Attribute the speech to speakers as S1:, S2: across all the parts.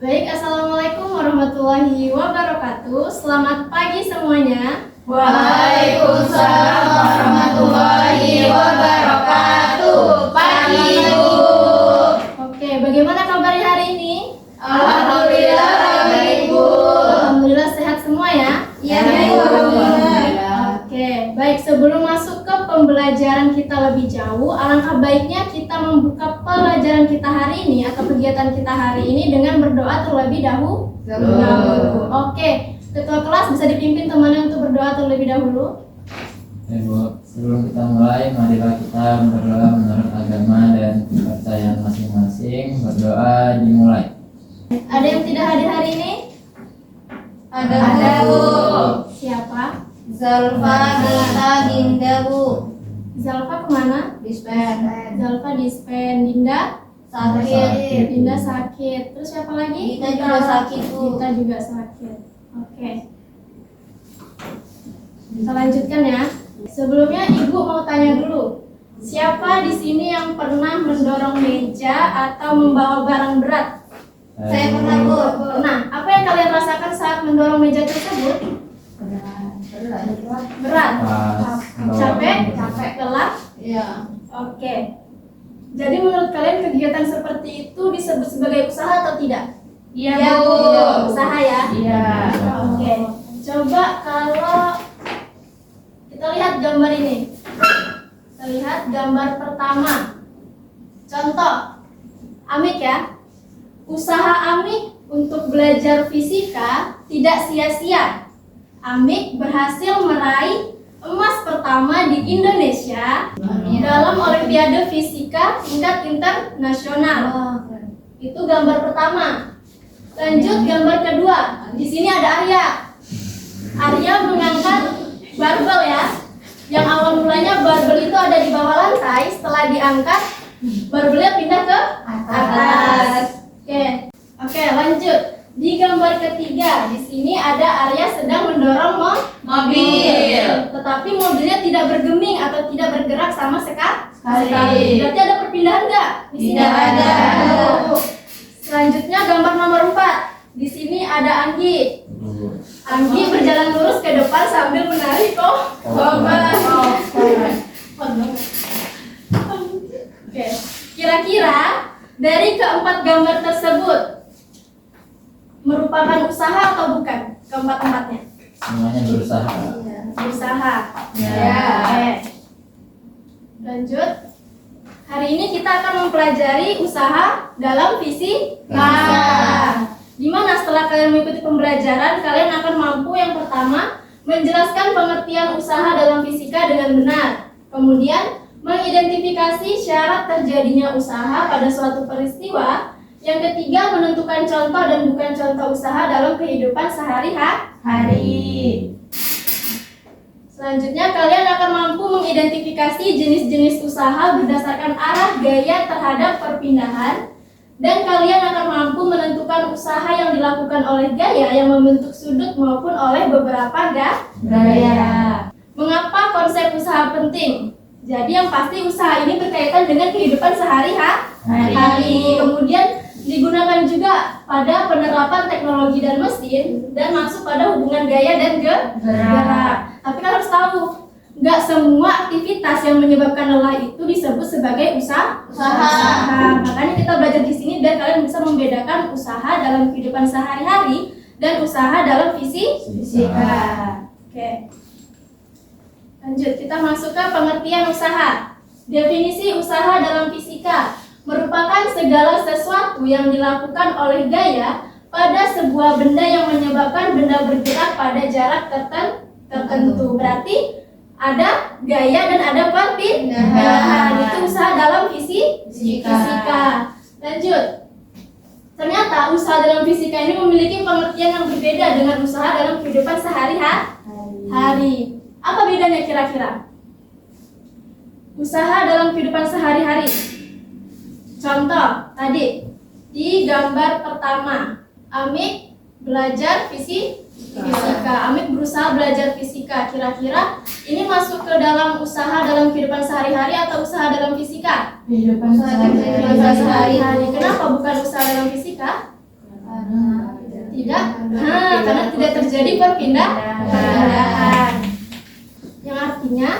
S1: Baik, Assalamualaikum warahmatullahi wabarakatuh. Selamat pagi semuanya.
S2: Waalaikumsalam warahmatullahi wabarakatuh. Pagi Bu.
S1: Oke, bagaimana kabarnya hari ini?
S2: Alhamdulillah baik Bu.
S1: Alhamdulillah sehat semua ya?
S2: Ya Bu.
S1: Oke, baik, sebelum masuk ke pembelajaran kita lebih jauh, alangkah baiknya kita membuka pelajaran kita hari ini atau kegiatan kita hari ini dengan berdoa terlebih dahulu. Oke, ketua kelas bisa dipimpin temannya untuk berdoa terlebih dahulu.
S3: Ya Bu, sebelum kita mulai, marilah kita berdoa menurut agama dan kepercayaan masing-masing. Berdoa dimulai.
S1: Ada yang tidak hadir hari ini?
S2: Ada Bu.
S1: Siapa?
S2: Zalfa Gita Dinda Bu.
S1: Zalfa kemana?
S2: Dispen.
S1: Zalfa dispen. Dinda?
S2: Sakit.
S1: Dinda sakit. Terus siapa lagi?
S2: Dita juga sakit Bu.
S1: Dita juga sakit. Oke. Kita lanjutkan ya. Sebelumnya Ibu mau tanya dulu. Siapa di sini yang pernah mendorong meja atau membawa barang berat?
S2: Saya pernah Bu.
S1: Pernah. Apa yang kalian rasakan saat mendorong meja tersebut? Berat.
S3: Pas
S1: Capek?
S2: Capek.
S1: Lelah?
S2: Iya.
S1: Oke. Jadi menurut kalian kegiatan seperti itu disebut sebagai usaha atau tidak?
S2: Iya Bu.
S1: Usaha ya?
S2: Iya.
S1: Oke. Coba kalau kita lihat gambar ini. Kita lihat gambar pertama. Contoh. Amik ya. Usaha Amik untuk belajar fisika tidak sia-sia. Amik berhasil meraih emas pertama di Indonesia dalam Olimpiade Fisika tingkat internasional. Itu gambar pertama. Lanjut gambar kedua. Di sini ada Arya. Arya mengangkat barbel ya. Yang awal mulanya barbel itu ada di bawah lantai, setelah diangkat barbelnya pindah ke atas. Oke, lanjut. Di gambar ketiga, di sini ada Arya sedang mendorong
S2: Mobil.
S1: tetapi mobilnya tidak bergeming atau tidak bergerak sama sekali.
S2: Sekali.
S1: Berarti ada perpindahan nggak? Di sini
S2: Tidak ada.
S1: Selanjutnya gambar nomor 4. Di sini ada Anggi. Anggi berjalan lurus ke depan sambil menarik korban. Oke. Kira-kira dari keempat gambar tersebut merupakan usaha atau bukan? Keempat-empatnya
S3: semuanya berusaha.
S1: berusaha.
S2: Ya.
S1: Oke. Lanjut. Hari ini kita akan mempelajari usaha dalam fisika. Dimana setelah kalian mengikuti pembelajaran, kalian akan mampu yang pertama menjelaskan pengertian usaha dalam fisika dengan benar. Kemudian mengidentifikasi syarat terjadinya usaha pada suatu peristiwa. Yang ketiga, menentukan contoh dan bukan contoh usaha dalam kehidupan sehari-hari. Selanjutnya, kalian akan mampu mengidentifikasi jenis-jenis usaha berdasarkan arah gaya terhadap perpindahan. Dan kalian akan mampu menentukan usaha yang dilakukan oleh gaya yang membentuk sudut maupun oleh beberapa gaya. Mengapa konsep usaha penting? Jadi yang pasti usaha ini berkaitan dengan kehidupan sehari-hari. Kemudian digunakan juga pada penerapan teknologi dan mesin dan masuk pada hubungan gaya dan gerak. Tapi kan harus tahu, nggak semua aktivitas yang menyebabkan lelah itu disebut sebagai usaha. Makanya kita belajar di sini biar kalian bisa membedakan usaha dalam kehidupan sehari-hari dan usaha dalam fisika. Oke. Lanjut, kita masuk ke pengertian usaha. Definisi usaha dalam fisika merupakan segala sesuatu yang dilakukan oleh gaya pada sebuah benda yang menyebabkan benda bergerak pada jarak tertentu. Berarti ada gaya dan ada perpindahan. Itu usaha dalam fisika. Lanjut. Ternyata usaha dalam fisika ini memiliki pengertian yang berbeda dengan usaha dalam kehidupan sehari-hari. Apa bedanya kira-kira? Usaha dalam kehidupan sehari-hari. Contoh, tadi di gambar pertama, Amik belajar fisika. Amik berusaha belajar fisika. Kira-kira ini masuk ke dalam usaha dalam kehidupan sehari-hari atau usaha dalam fisika?
S2: Kehidupan
S1: Kehidupan sehari-hari. Kenapa bukan usaha dalam fisika?
S2: Karena
S1: Tidak. Karena tidak terjadi perpindahan. Yang artinya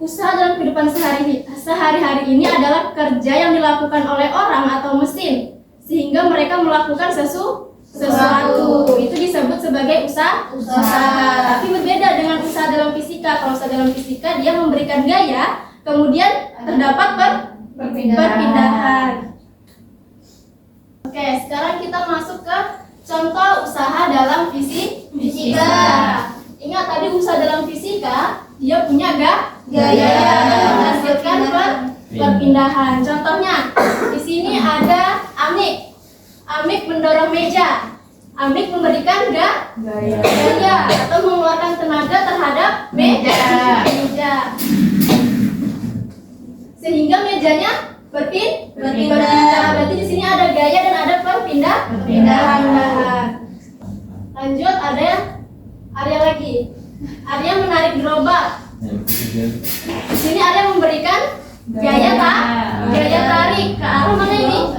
S1: usaha dalam kehidupan sehari-hari ini adalah kerja yang dilakukan oleh orang atau mesin sehingga mereka melakukan sesuatu. Itu disebut sebagai usaha. Tapi berbeda dengan usaha dalam fisika. Kalau usaha dalam fisika dia memberikan gaya, kemudian terdapat perpindahan. Oke, sekarang kita masuk ke contoh usaha dalam fisika. Ingat tadi usaha dalam fisika dia punya gaya dan menghasilkan perpindahan. Contohnya di sini ada Amik. Amik mendorong meja. Amik memberikan gaya atau mengeluarkan tenaga terhadap meja. Sehingga mejanya berpindah. Berarti di sini ada gaya dan ada perpindahan. Lanjut, ada Arya lagi. Arya menarik gerobak. Di sini Arya memberikan gaya tarik ke arah mana ini?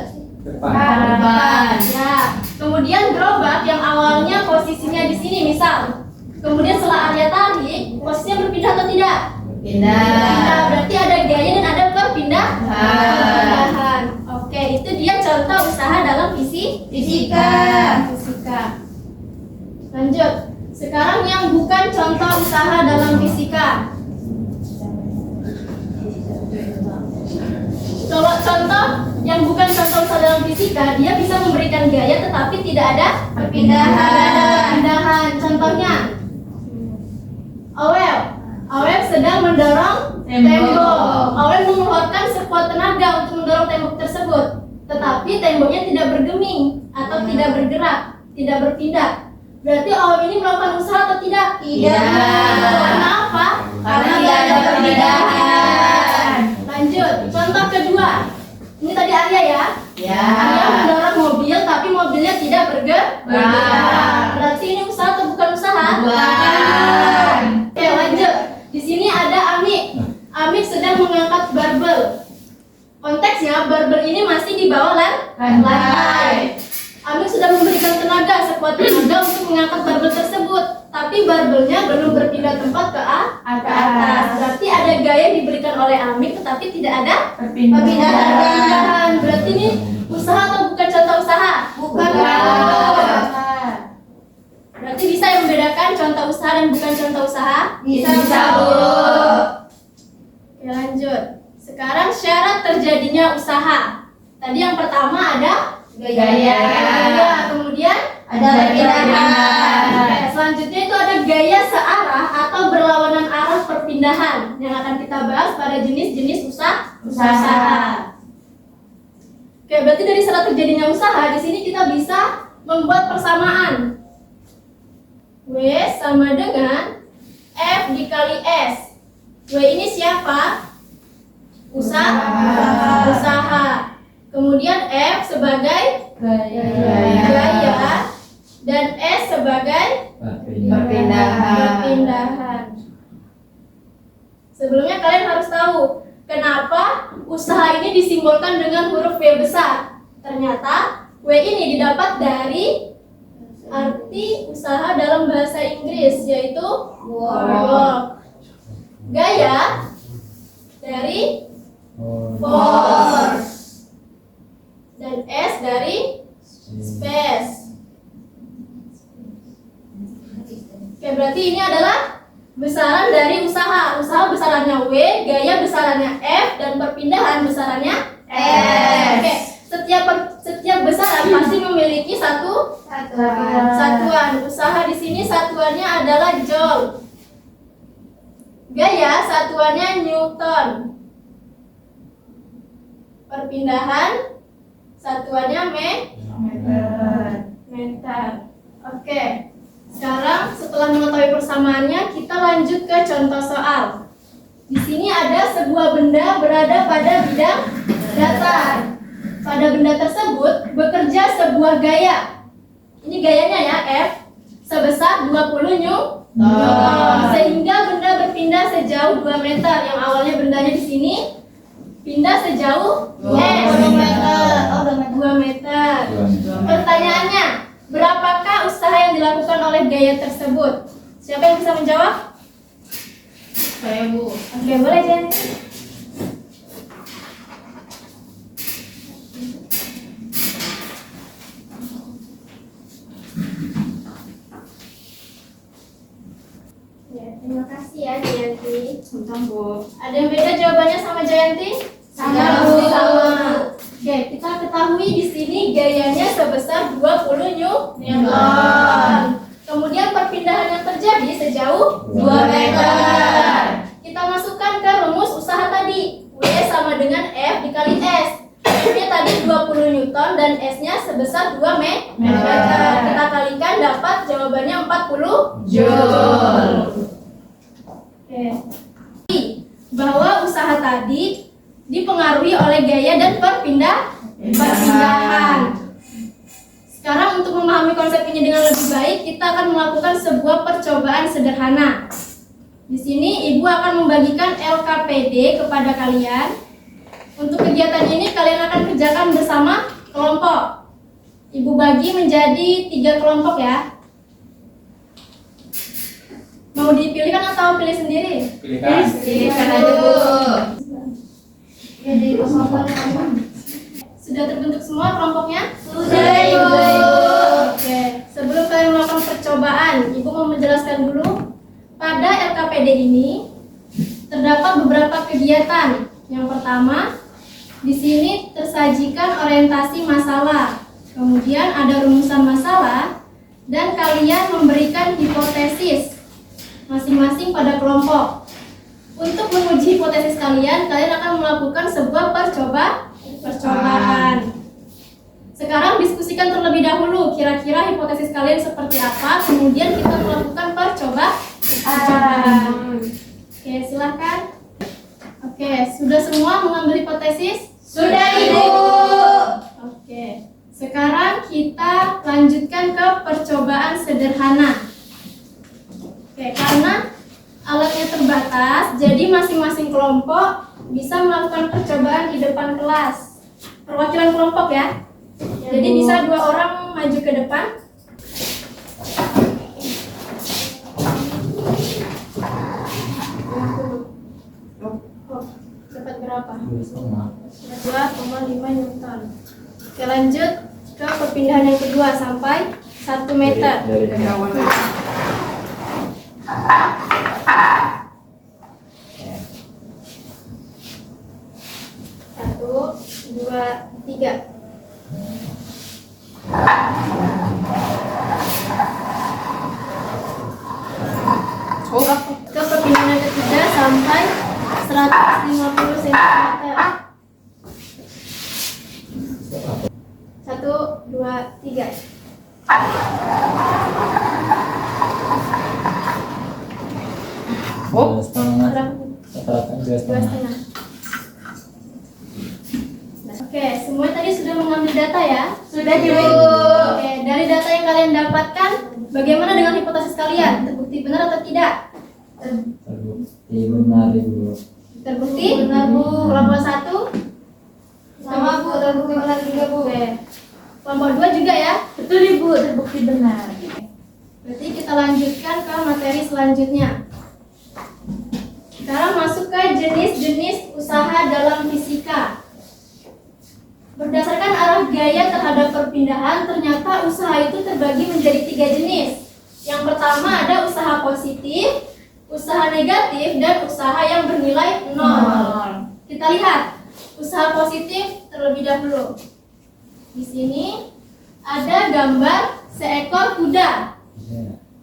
S2: Depan.
S1: Ya. Kemudian gerobak yang awalnya posisinya di sini misal. Kemudian setelah Arya tarik, posisinya berpindah atau tidak?
S2: Pindah.
S1: Berarti ada gaya dan ada perpindahan. Oke, itu dia contoh usaha dalam fisika. Lanjut. Sekarang yang bukan contoh usaha dalam fisika. Kalau contoh yang bukan contoh usaha dalam fisika, dia bisa memberikan gaya tetapi tidak ada perpindahan. Contohnya, Awel sedang mendorong tembok. Awel mengeluarkan sekuat tenaga untuk mendorong tembok tersebut, tetapi temboknya tidak bergeming atau tidak bergerak, tidak berpindah. Berarti Awel ini melakukan usaha atau tidak? Karena apa?
S2: Karena tidak ada perpindahan.
S1: Lanjut, contoh kedua. Ini tadi Arya ya. Arya mendorong mobil, tapi mobilnya tidak bergerak. Berarti ini usaha atau bukan usaha? Oke, lanjut. Di sini ada Amik. Amik sedang mengangkat barbel. Konteksnya barbel ini masih di bawah lantai. Amik sudah memberikan tenaga, sekuat tenaga untuk mengangkat barbel tersebut, tapi barbelnya belum berpindah tempat ke atas. Berarti ada gaya diberikan oleh Amik, tetapi tidak ada perpindahan. Berarti ini usaha atau bukan contoh usaha? Bukan. Berarti bisa yang membedakan contoh usaha dan bukan contoh usaha?
S2: Bisa, Bu.
S1: Oke, lanjut. Sekarang syarat terjadinya usaha. Tadi yang pertama ada
S2: Gaya.
S1: Kemudian
S2: Ada perpindahan.
S1: Oke, selanjutnya itu ada gaya searah atau berlawanan arah perpindahan yang akan kita bahas pada jenis-jenis usaha. Oke, berarti dari syarat terjadinya usaha di sini kita bisa membuat persamaan. W sama dengan F dikali S. W ini siapa? Usaha. Kemudian F sebagai gaya dan S sebagai perpindahan. Sebelumnya kalian harus tahu kenapa usaha ini disimbolkan dengan huruf W besar. Ternyata W ini didapat dari arti usaha dalam bahasa Inggris, yaitu work. Gaya dari force dan S dari space. Oke, berarti ini adalah besaran dari usaha. Usaha besarannya W, gaya besarannya F, dan perpindahan besarannya S. Oke, setiap besaran pasti memiliki satuan. Usaha di sini satuannya adalah joule. Gaya satuannya Newton. Perpindahan satuannya meter. Oke. Sekarang setelah mengetahui persamaannya, kita lanjut ke contoh soal. Di sini ada sebuah benda berada pada bidang datar. Pada benda tersebut bekerja sebuah gaya. Ini gayanya ya, F, sebesar 20 Newton. Sehingga benda berpindah sejauh 2 meter. Yang awalnya bendanya di sini pindah sejauh 2 meter. Pertanyaannya, berapa dilakukan oleh gaya tersebut? Siapa yang bisa menjawab?
S2: Saya, Bu.
S1: Oke, boleh Janti. Ya, terima kasih ya Jayanti.
S2: Sebentar, Bu.
S1: Ada yang beda jawabannya sama Jayanti?
S2: Sama, Bu.
S1: Oke, kita ketahui di sini gayanya sebesar 20 Newton. Kemudian perpindahan yang terjadi sejauh
S2: 2 meter.
S1: Kita masukkan ke rumus usaha tadi. W sama dengan F dikali S. F-nya tadi 20 Newton dan S-nya sebesar 2 meter. Kita kalikan dapat jawabannya 40
S2: Joule.
S1: Oke. Bahwa usaha tadi dipengaruhi oleh gaya dan perpindahan. Sekarang untuk memahami konsep ini dengan lebih baik, kita akan melakukan sebuah percobaan sederhana. Di sini Ibu akan membagikan LKPD kepada kalian. Untuk kegiatan ini kalian akan kerjakan bersama kelompok. Ibu bagi menjadi 3 kelompok ya. Mau dipilihkan atau pilih sendiri?
S3: Pilihkan.
S2: Pilihkan aja, Bu.
S1: Jadi sudah terbentuk semua kelompoknya?
S2: Sudah, Ibu.
S1: Oke, sebelum kalian melakukan percobaan, Ibu mau menjelaskan dulu. Pada LKPD ini terdapat beberapa kegiatan. Yang pertama, di sini tersajikan orientasi masalah. Kemudian ada rumusan masalah dan kalian memberikan hipotesis masing-masing pada kelompok. Untuk menguji hipotesis kalian akan melakukan sebuah percobaan. Sekarang diskusikan terlebih dahulu kira-kira hipotesis kalian seperti apa, kemudian kita melakukan percobaan. Oke, silahkan. Oke, sudah semua mengambil hipotesis?
S2: Sudah, Ibu.
S1: Oke, sekarang kita lanjutkan ke percobaan sederhana. Oke, karena alatnya terbatas, jadi masing-masing kelompok bisa melakukan percobaan di depan kelas. Perwakilan kelompok ya. Jadi bisa 2 orang maju ke depan. Dapat berapa? 2,5 Newton. Oke, lanjut ke perpindahan yang kedua sampai 1 meter.
S2: Dari awal.
S1: 1, 2, 3. Ke perpindahan yang ketiga sampai 150 cm. 1, 2, 3.
S3: Dua setengah.
S1: Berapa?
S3: Rata-rata 2,5.
S1: 2,5. Oke, semua tadi sudah mengambil data ya?
S2: Sudah, Ibu.
S1: Oke, dari data yang kalian dapatkan, bagaimana dengan hipotesis kalian? Terbukti benar atau tidak?
S3: Terbukti benar, Ibu.
S1: Terbukti benar, Bu. Kelompok 1?
S2: Sama, Bu. Terbukti benar juga, Bu.
S1: Oke. Kelompok 2 juga ya?
S2: Betul, Ibu. Terbukti benar.
S1: Berarti kita lanjutkan ke materi selanjutnya. Sekarang masuk ke jenis-jenis usaha dalam fisika. Berdasarkan arah gaya terhadap perpindahan, ternyata usaha itu terbagi menjadi 3 jenis. Yang pertama ada usaha positif, usaha negatif, dan usaha yang bernilai 0. Kita lihat usaha positif terlebih dahulu. Di sini ada gambar seekor kuda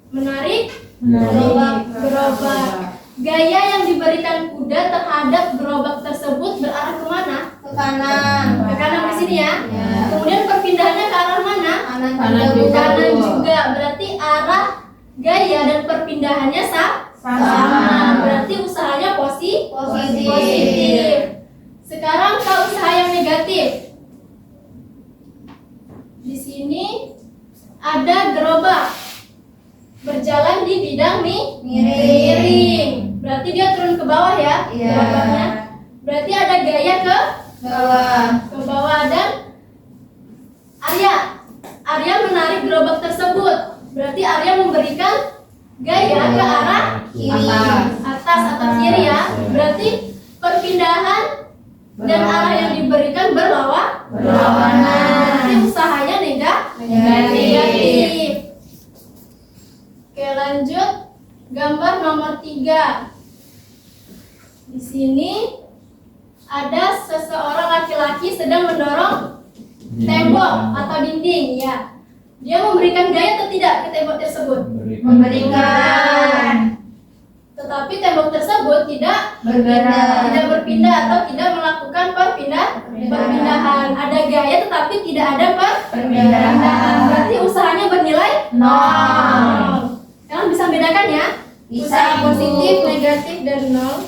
S1: menarik gerobak. Gaya yang diberikan kuda terhadap gerobak tersebut berarah kemana?
S2: Ke kanan.
S1: Ke kanan di sini ya.
S2: Ya.
S1: Kemudian perpindahannya ke arah mana?
S2: Kanan
S1: Ke
S2: juga,
S1: kanan
S2: Bu.
S1: juga. Berarti arah gaya dan perpindahannya sama. Berarti usahanya positif. Sekarang ke usaha yang negatif. Di sini ada gerobak berjalan di bidang miring. Berarti dia turun ke bawah ya,
S2: Iya.
S1: gerobaknya. Berarti ada gaya ke
S2: Bawah.
S1: bawah dan Arya menarik gerobak tersebut. Berarti Arya memberikan gaya ke arah
S2: Kiri.
S1: atas atau kiri ya. Berarti perpindahan dan arah yang diberikan berlawanan. Berarti usahanya negatif. Oke, lanjut gambar nomor 3. Di sini ada seseorang laki-laki sedang mendorong tembok atau dinding ya. Dia memberikan gaya atau tidak ke tembok tersebut?
S2: Memberikan.
S1: Tetapi tembok tersebut tidak berpindah atau tidak melakukan perpindahan. Ada gaya tetapi tidak ada perpindahan. Berarti usahanya bernilai 0. Kalian bisa bedakan ya?
S2: Bisa,
S1: Usaha
S2: Ibu.
S1: positif, negatif, dan 0.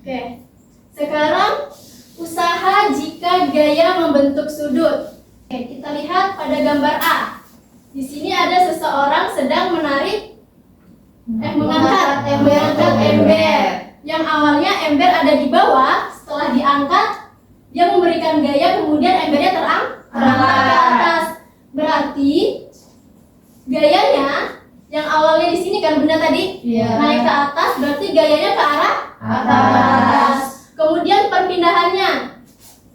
S1: Oke. Sekarang usaha jika gaya membentuk sudut. Oke, kita lihat pada gambar A. Di sini ada seseorang sedang mengangkat ember. Yang awalnya ember ada di bawah, setelah diangkat dia memberikan gaya, kemudian embernya terangkat ke atas. Berarti gayanya yang awalnya di sini kan benda tadi naik ke atas, berarti gayanya ke arah atas. Kemudian perpindahannya,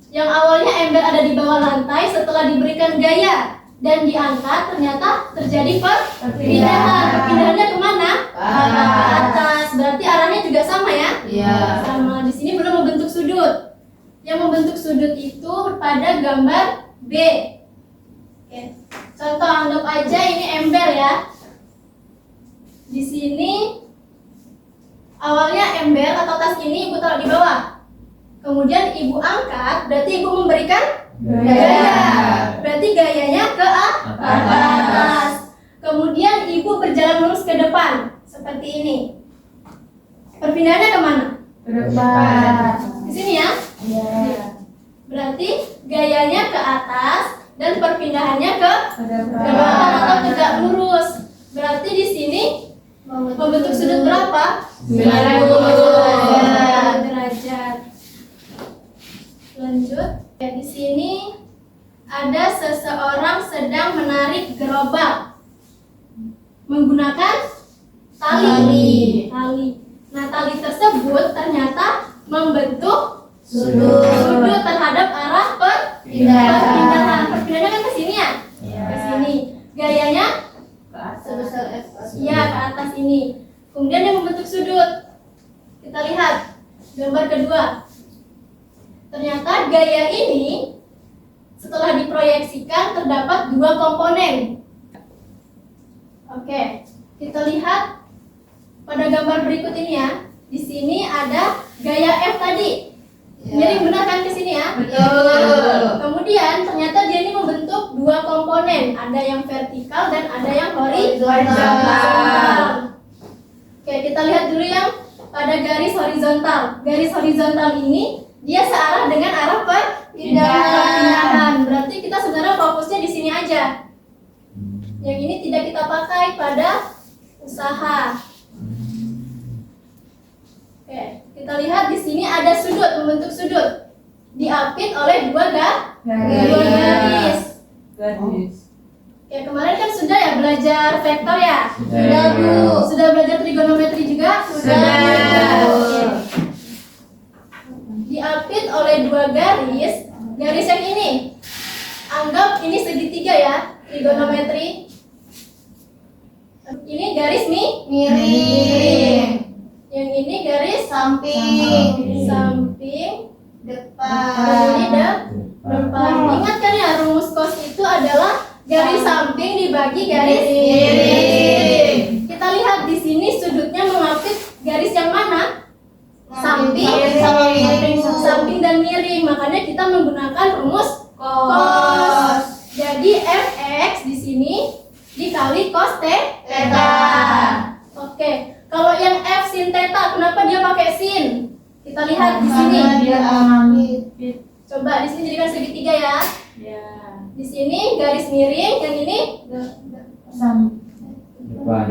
S1: yang awalnya ember ada di bawah lantai, setelah diberikan gaya dan diangkat, ternyata terjadi perpindahan. Perpindahannya kemana? Ke atas. Berarti arahnya juga sama ya? Sama. Di sini belum membentuk sudut. Yang membentuk sudut itu pada gambar B. Oke. Contoh, anggap aja ini ember ya. Di sini awalnya ember atau tas ini ibu taruh di bawah. Kemudian ibu angkat, berarti ibu memberikan gaya. Berarti gayanya ke atas. Kemudian ibu berjalan lurus ke depan seperti ini. Perpindahannya kemana? Ke sini ya. Berarti gayanya ke atas dan perpindahannya ke belakang atau tegak lurus. Berarti di sini membentuk sudut berapa? 90 derajat. Lanjut. Ya, di sini ada seseorang sedang menarik gerobak menggunakan tali. Nah, tali tersebut ternyata membentuk sudut terhadap arah perpindahan. Perpindahannya kan ke sini ya? Ke sini. Gayanya
S2: Sebesar F.
S1: iya ke atas ini. Kemudian yang membentuk sudut. Kita lihat gambar kedua. Ternyata gaya ini setelah diproyeksikan terdapat 2 komponen. Oke, kita lihat pada gambar berikut ini ya. Di sini ada gaya F tadi. Miring benar kan ke sini ya?
S2: Betul.
S1: Kemudian ternyata dia ini membentuk 2 komponen, ada yang vertikal dan ada yang horizontal. Oke, kita lihat dulu yang pada garis horizontal. Garis horizontal ini dia searah dengan arah perpindahan. Berarti kita sebenarnya fokusnya di sini aja. Yang ini tidak kita pakai pada usaha. Oke, kita lihat di sini ada sudut, membentuk sudut. Diapit oleh 2 garis. Oke, kemarin kan sudah ya belajar vektor ya?
S3: Sudah, Bu.
S1: Sudah belajar trigonometri juga?
S2: Sudah.
S1: Oke. Diapit oleh 2 garis. Garis yang ini, anggap ini segitiga ya, trigonometri. Ini garis
S2: Miring.
S1: yang ini garis
S2: Samping.
S1: samping.
S2: Depan.
S1: Ini depan. Ingat kan ya, rumus cos itu adalah garis samping dibagi garis miring. Kita lihat di sini sudutnya mengapit garis yang mana? Samping dan miring. Makanya kita menggunakan rumus cos. Jadi fx di sini dikali cos theta. Oke, kalau yang f sin theta, kenapa dia pakai sin? Kita lihat di sini. Coba di sini jadikan segitiga ya. Di sini garis miring, yang ini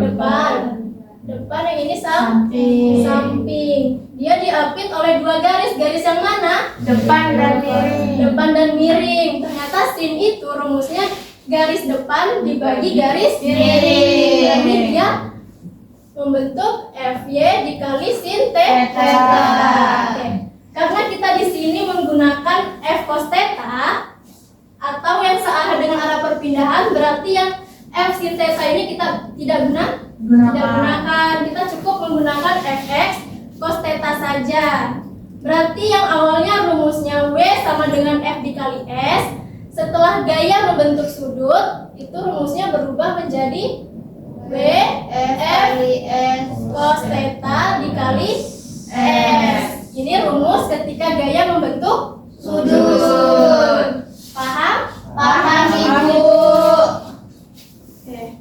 S1: depan. Depan, yang ini samping. Dia diapit oleh 2 garis. Garis yang mana?
S2: Depan dan miring.
S1: Depan dan miring. Ternyata sin itu rumusnya garis depan dibagi garis
S2: miring.
S1: Berarti dia membentuk FY dikali sin
S2: Theta.
S1: Oke. Karena kita di sini menggunakan F cos theta atau yang searah dengan arah perpindahan, berarti yang F sin theta ini kita tidak gunakan. Kita cukup menggunakan Fx cos theta saja. Berarti yang awalnya rumusnya W sama dengan F dikali S, setelah gaya membentuk sudut, itu rumusnya berubah menjadi W
S2: F kali S
S1: cos theta dikali S. Ini rumus ketika gaya membentuk sudut. Paham?
S2: Paham, Ibu.
S1: Oke.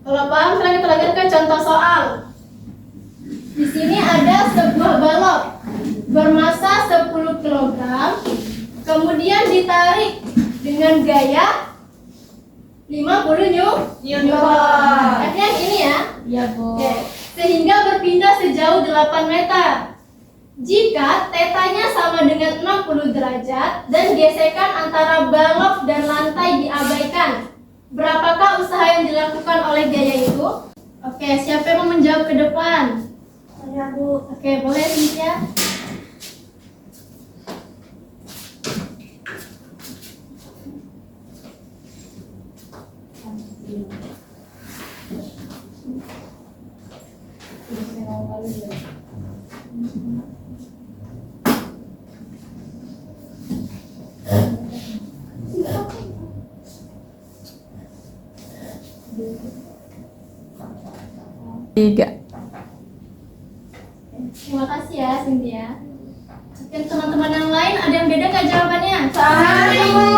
S1: Kalau paham, sekarang kita lanjutkan contoh soal. Di sini ada sebuah balok bermasa 10 kg, kemudian ditarik dengan gaya 50 Newton. F-nya ini ya.
S2: Iya, Bu.
S1: Oke. Sehingga berpindah sejauh 8 meter. Jika tetanya sama dengan 60 derajat dan gesekan antara balok dan lantai diabaikan, berapakah usaha yang dilakukan oleh gaya itu? Oke, siapa yang mau menjawab ke depan?
S2: Saya, Bu.
S1: Oke, boleh Cynthia? Terima kasih ya Cynthia. Oke, teman-teman yang lain ada yang beda nggak jawabannya?
S2: Sama, Ibu.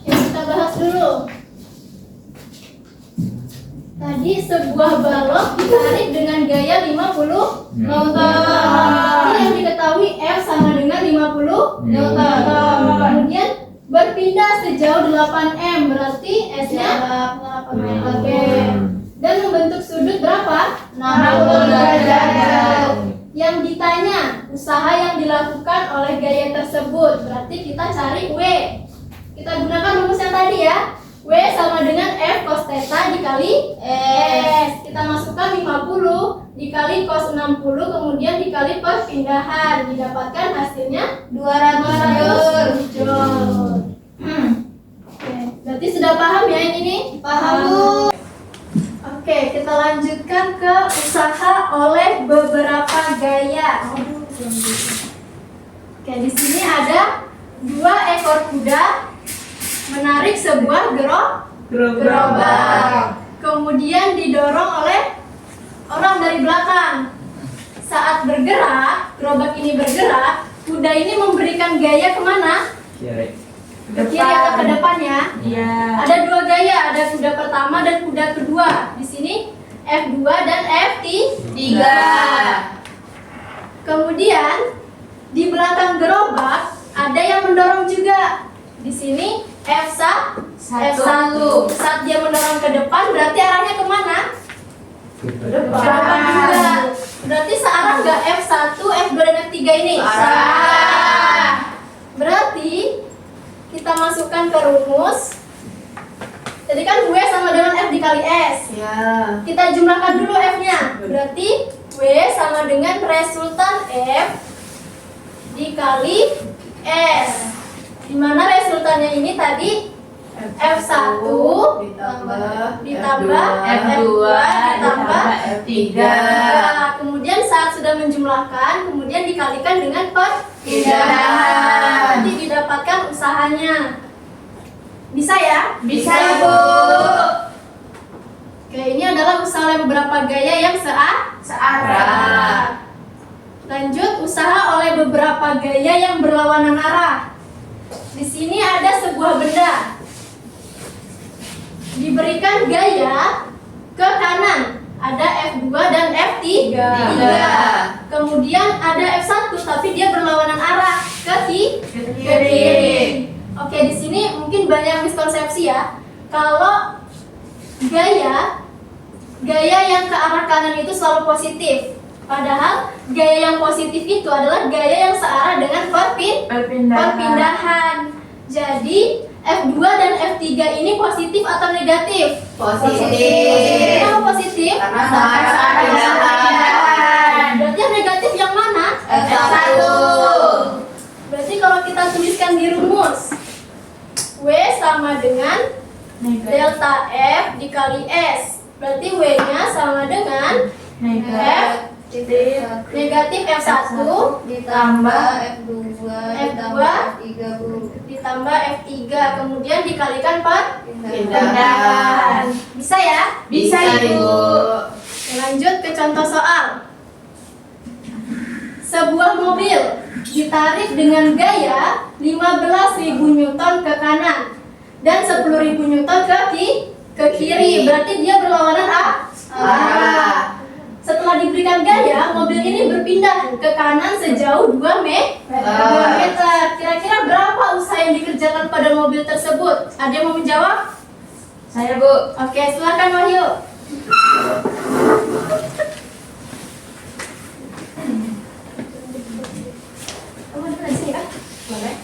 S1: Oke, kita bahas dulu. Tadi sebuah balok ditarik dengan gaya 50 Newton. Ini yang diketahui F sama dengan 50 Newton. Kemudian berpindah sejauh 8 m, berarti S-nya oke. Dan membentuk sudut berapa?
S2: 60 derajat.
S1: Yang ditanya usaha yang dilakukan oleh gaya tersebut, berarti kita cari W. Kita gunakan rumus yang tadi ya. W sama dengan F cos theta dikali S. Kita masukkan 50 dikali cos 60, kemudian dikali perpindahan, didapatkan hasilnya 200 Joule. Oke, berarti sudah paham ya yang ini?
S2: Paham, Bu.
S1: Oke, kita lanjutkan ke usaha oleh beberapa gaya. Oke, di sini ada 2 ekor kuda menarik sebuah gerobak. Kemudian didorong oleh orang dari belakang. Saat bergerak, gerobak ini bergerak, kuda ini memberikan gaya kemana?
S3: Kiri.
S1: Ke kiri atau ke depan ya?
S2: Iya.
S1: Ada 2 gaya, ada kuda pertama dan kuda kedua. Di sini F2 dan F3. Kemudian di belakang gerobak ada yang mendorong juga. Di sini F1. Saat dia mendorong ke depan, berarti arahnya kemana? Ke depan juga. Berarti searah nggak F1, F2 dan F3 ini?
S2: Searah.
S1: Berarti kita masukkan ke rumus. Jadi kan W sama dengan F dikali S.
S2: Ya.
S1: Kita jumlahkan dulu F-nya. Berarti W sama dengan resultan F dikali S. Di mana resultannya ini tadi F1 ditambah F2 ditambah
S2: F3.
S1: Nah, kemudian saat sudah menjumlahkan, kemudian dikalikan dengan perpindahan. Nanti didapatkan usahanya. Bisa ya?
S2: Bisa, Bu.
S1: Oke, ini adalah usaha beberapa gaya yang searah. Lanjut, usaha oleh beberapa gaya yang berlawanan arah. Di sini ada sebuah benda. Diberikan gaya ke kanan. Ada F2 dan F3. Kemudian ada F1 tapi dia berlawanan arah ke kiri. Oke, di sini mungkin banyak miskonsepsi ya. Kalau gaya yang ke arah kanan itu selalu positif. Padahal gaya yang positif itu adalah gaya yang searah dengan perpindahan. Jadi F2 dan F3 ini positif atau negatif?
S2: Positif.
S1: Kenapa positif?
S2: Karena sama-sama pindahan.
S1: Berarti yang negatif yang mana?
S2: F1.
S1: Berarti kalau kita tuliskan di rumus, W sama dengan delta F dikali S. Berarti W-nya sama dengan F negatif F1
S2: ditambah F2
S1: F2
S2: F3 Bu.
S1: ditambah F3 kemudian dikalikan
S2: Pindahan.
S1: Bisa ya?
S2: Bisa Ibu.
S1: Lanjut ke contoh soal. Sebuah mobil ditarik dengan gaya 15.000 Newton ke kanan dan 10.000 Newton ke kiri. Berarti dia berlawanan arah. Setelah diberikan gaya, mobil ini berpindah ke kanan sejauh 2 meter. Kira-kira berapa usaha yang dikerjakan pada mobil tersebut? Ada yang mau menjawab?
S2: Saya Bu.
S1: Oke, silakan Wahyu. Kamu dulu di sini kan? Boleh.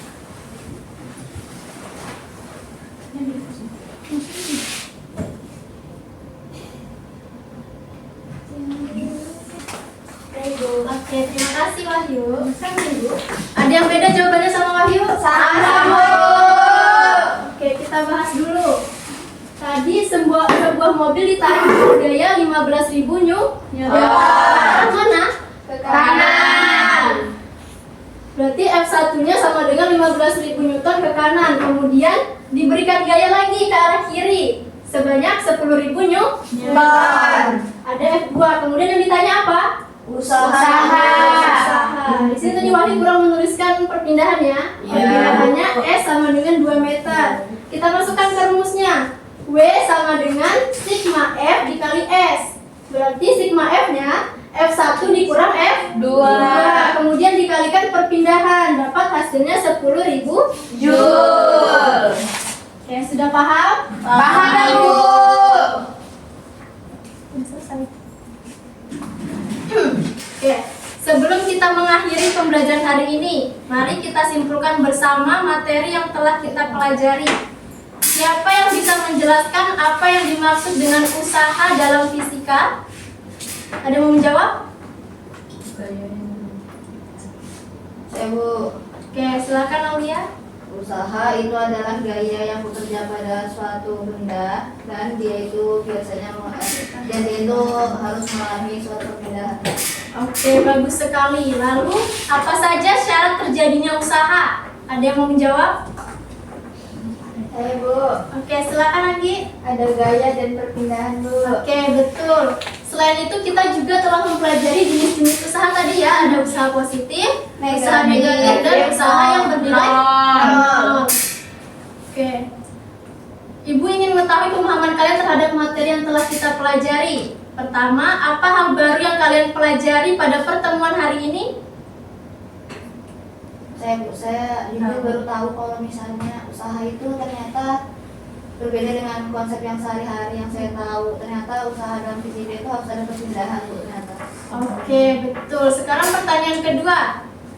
S1: Oke, terima kasih Wahyu. Ada yang beda jawabannya sama Wahyu?
S2: Sama Bu.
S1: Oke, kita bahas dulu. Tadi sebuah mobil ditarik dengan gaya 15.000 Newton. Mana?
S2: Ke kanan.
S1: Berarti F1-nya sama dengan 15.000 Newton ke kanan. Kemudian diberikan gaya lagi ke arah kiri sebanyak 10.000 Newton. Ada F2. Kemudian yang ditanya apa?
S2: Usaha.
S1: Di sini tadi Wahyu kurang menuliskan perpindahannya. Perpindahannya S sama dengan 2 meter. Kita masukkan ke rumusnya. W sama dengan sigma F dikali S. Berarti sigma F-nya F1 dikurang F2. Kemudian dikalikan perpindahan. Dapat hasilnya 10.000
S2: Joule.
S1: Oke, sudah paham?
S2: Paham Bu.
S1: Oke, sebelum kita mengakhiri pembelajaran hari ini, mari kita simpulkan bersama materi yang telah kita pelajari. Siapa yang bisa menjelaskan apa yang dimaksud dengan usaha dalam fisika? Ada yang mau menjawab?
S2: Saya Bu.
S1: Oke, silakan Aulia.
S2: Usaha itu adalah gaya yang bekerja pada suatu benda dan dia itu biasanya harus mengalami suatu perpindahan.
S1: Oke, bagus sekali. Lalu, apa saja syarat terjadinya usaha? Ada yang mau menjawab?
S2: Saya Bu.
S1: Oke, silakan lagi.
S2: Ada gaya dan perpindahan Bu.
S1: Oke, betul. Selain itu kita juga telah mempelajari jenis-jenis usaha tadi ya. Ada usaha positif, usaha negatif, dan usaha yang bernilai nol. Oke. Ibu ingin mengetahui pemahaman kalian terhadap materi yang telah kita pelajari. Pertama, apa hal baru yang kalian pelajari pada pertemuan hari ini?
S2: Saya juga baru tahu kalau misalnya usaha itu ternyata berbeda dengan konsep yang sehari-hari yang saya tahu. Ternyata usaha dalam fisika itu harus ada perpindahan Bu ternyata.
S1: Oke, betul. Sekarang pertanyaan kedua.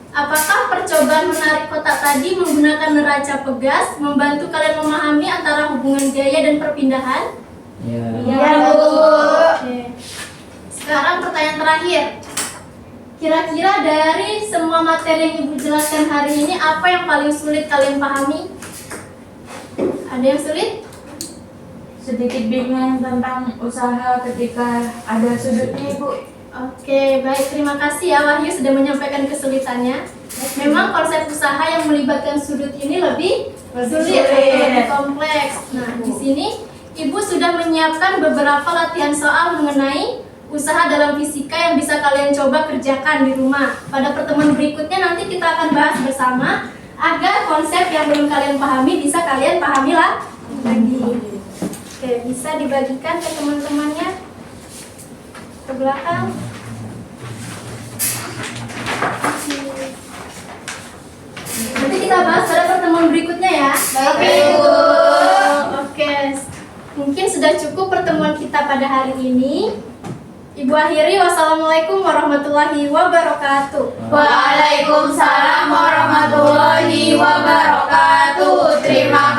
S1: Apakah percobaan menarik kotak tadi menggunakan neraca pegas membantu kalian memahami antara hubungan gaya dan perpindahan?
S3: Ya.
S2: Bu.
S1: Oke. Sekarang pertanyaan terakhir. Kira-kira dari semua materi yang Ibu jelaskan hari ini, apa yang paling sulit kalian pahami? Ada yang sulit?
S4: Sedikit bingung tentang usaha ketika ada sudutnya Ibu.
S1: Oke, baik. Terima kasih ya Wahyu sudah menyampaikan kesulitannya. Memang konsep usaha yang melibatkan sudut ini lebih sulit, lebih kompleks. Nah, di sini Ibu sudah menyiapkan beberapa latihan soal mengenai usaha dalam fisika yang bisa kalian coba kerjakan di rumah. Pada pertemuan berikutnya nanti kita akan bahas bersama agar konsep yang belum kalian pahami bisa kalian pahami lagi. Oke, bisa dibagikan ke teman-temannya ke belakang. Nanti kita bahas pada pertemuan berikutnya ya.
S2: Baik, Bu.
S1: Oke, mungkin sudah cukup pertemuan kita pada hari ini. Ibu akhiri, wassalamualaikum warahmatullahi wabarakatuh.
S2: Waalaikumsalam warahmatullahi wabarakatuh. Terima kasih.